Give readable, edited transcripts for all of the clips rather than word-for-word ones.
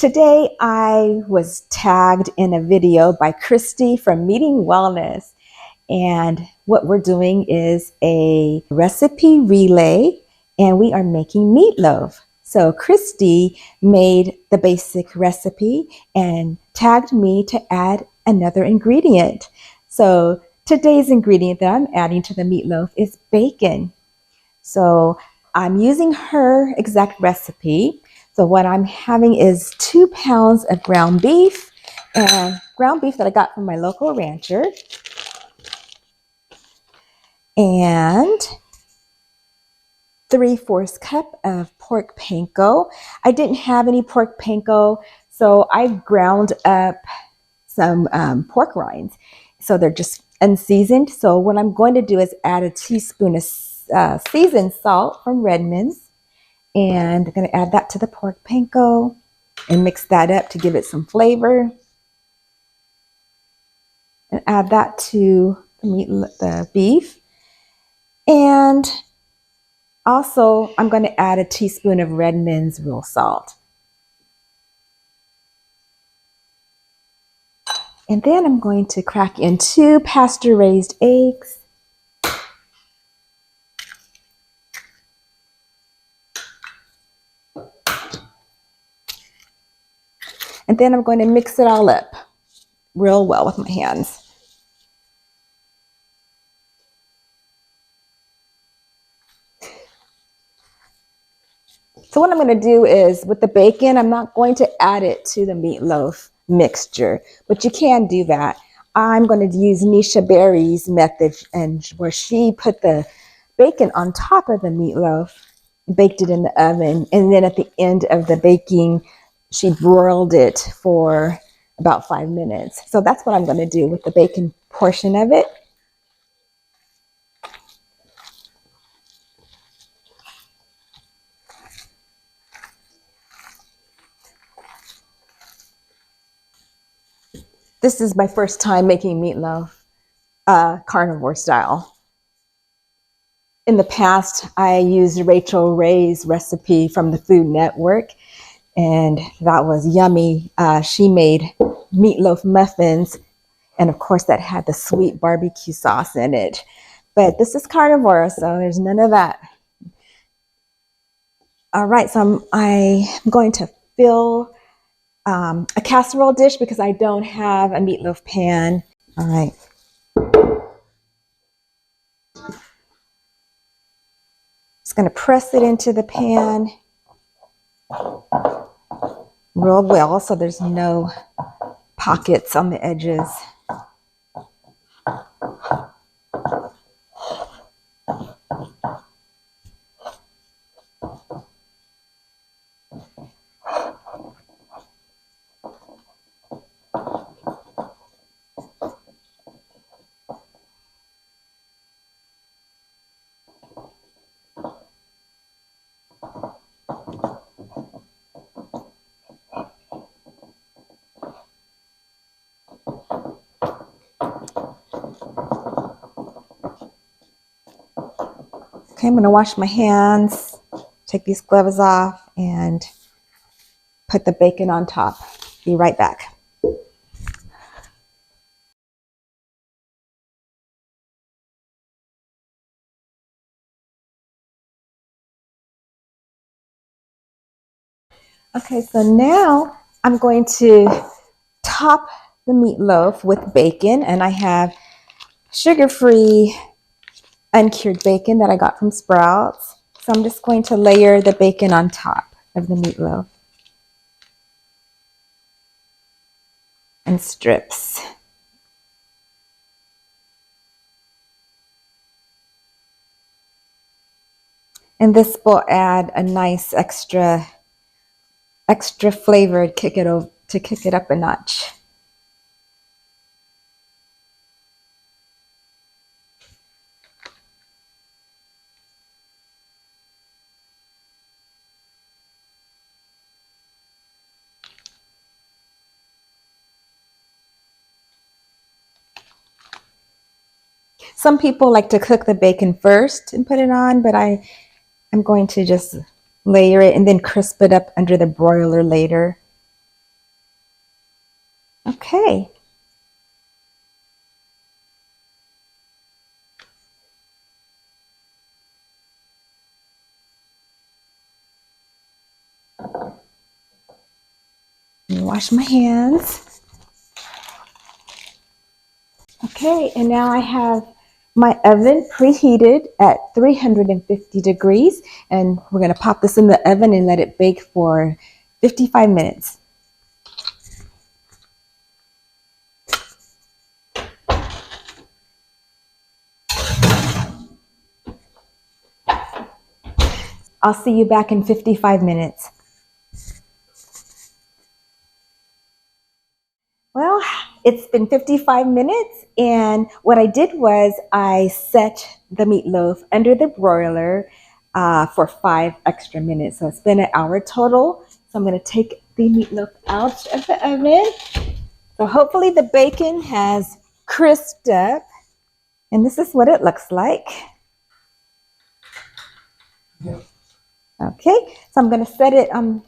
Today I was tagged in a video by Cristie from Meeting Wellness, and what we're doing is a recipe relay, and we are making meatloaf. So Cristie made the basic recipe and tagged me to add another ingredient. So today's ingredient that I'm adding to the meatloaf is bacon. So I'm using her exact recipe. So what I'm having is 2 pounds of ground beef that I got from my local rancher, and 3/4 cup of pork panko. I didn't have any pork panko, so I ground up some pork rinds. So they're just unseasoned. So what I'm going to do is add a teaspoon of seasoned salt from Redmond's, and I'm going to add that to the pork panko and mix that up to give it some flavor. And add that to the beef. And also, I'm going to add a teaspoon of Redmond's real salt. And then I'm going to crack in 2 pasture-raised eggs. And then I'm going to mix it all up real well with my hands. So what I'm going to do is, with the bacon, I'm not going to add it to the meatloaf mixture, but you can do that. I'm going to use Nisha Berry's method, and where she put the bacon on top of the meatloaf, baked it in the oven, and then at the end of the baking, she broiled it for about 5 minutes. So that's what I'm going to do with the bacon portion of it. This is my first time making meatloaf, carnivore style. In the past, I used Rachel Ray's recipe from the Food Network, and that was yummy. She made meatloaf muffins, and of course that had the sweet barbecue sauce in it. But this is carnivore, so there's none of that. All right, so I'm going to fill a casserole dish because I don't have a meatloaf pan. All right. Just going to press it into the pan real well so there's no pockets on the edges. Okay, I'm going to wash my hands, take these gloves off, and put the bacon on top. Be right back. Okay, so now I'm going to top the meatloaf with bacon, and I have sugar-free uncured bacon that I got from Sprouts. So I'm just going to layer the bacon on top of the meatloaf in strips. And this will add a nice extra flavor to kick it up a notch. Some people like to cook the bacon first and put it on, but I'm going to just layer it and then crisp it up under the broiler later. Okay. Wash my hands. Okay, and now I have my oven preheated at 350 degrees, and we're going to pop this in the oven and let it bake for 55 minutes. I'll see you back in 55 minutes. Well, it's been 55 minutes, and what I did was I set the meatloaf under the broiler for 5 extra minutes. So it's been an hour total. So I'm going to take the meatloaf out of the oven. So hopefully the bacon has crisped up, and this is what it looks like. Okay, so I'm going to set it on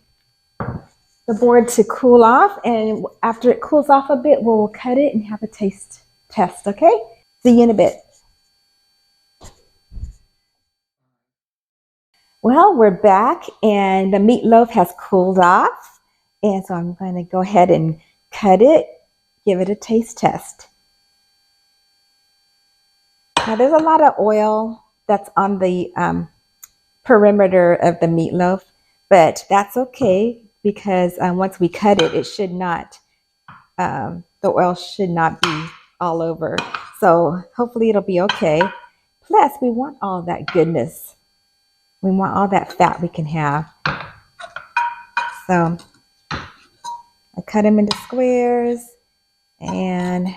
the board to cool off, and after it cools off a bit, we'll cut it and have a taste test, okay? See you in a bit. Well, we're back, and the meatloaf has cooled off, and so I'm going to go ahead and cut it, give it a taste test. Now, there's a lot of oil that's on the perimeter of the meatloaf, but that's okay because once we cut it, it should not, the oil should not be all over. So hopefully it'll be okay. Plus, we want all that goodness. We want all that fat we can have. So I cut them into squares and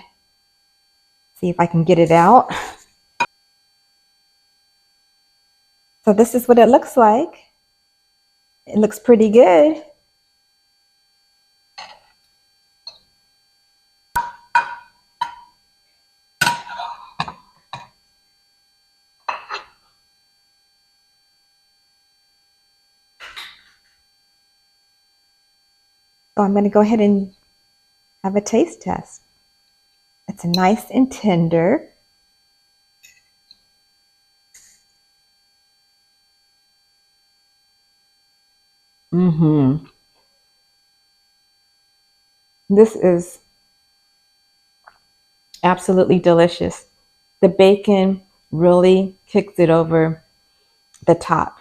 see if I can get it out. So this is what it looks like. It looks pretty good. So I'm going to go ahead and have a taste test. It's nice and tender. This is absolutely delicious. The bacon really kicks it over the top.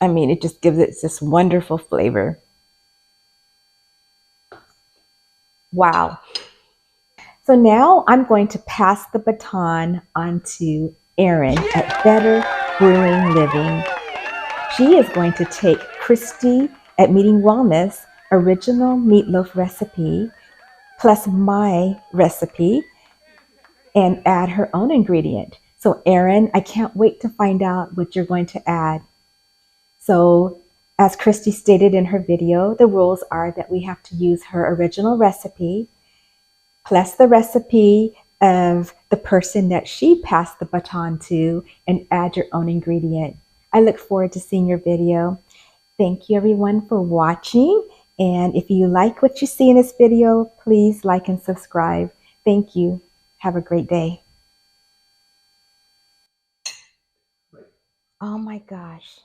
I mean, it just gives it this wonderful flavor. Wow. So now I'm going to pass the baton on to Erin at Better Brewing Living. She is going to take Cristie at Meeting Wellness original meatloaf recipe plus my recipe and add her own ingredient. So Erin, I can't wait to find out what you're going to add. So as Cristie stated in her video, the rules are that we have to use her original recipe plus the recipe of the person that she passed the baton to and add your own ingredient. I look forward to seeing your video. Thank you everyone for watching. And if you like what you see in this video, please like and subscribe. Thank you. Have a great day. Oh my gosh.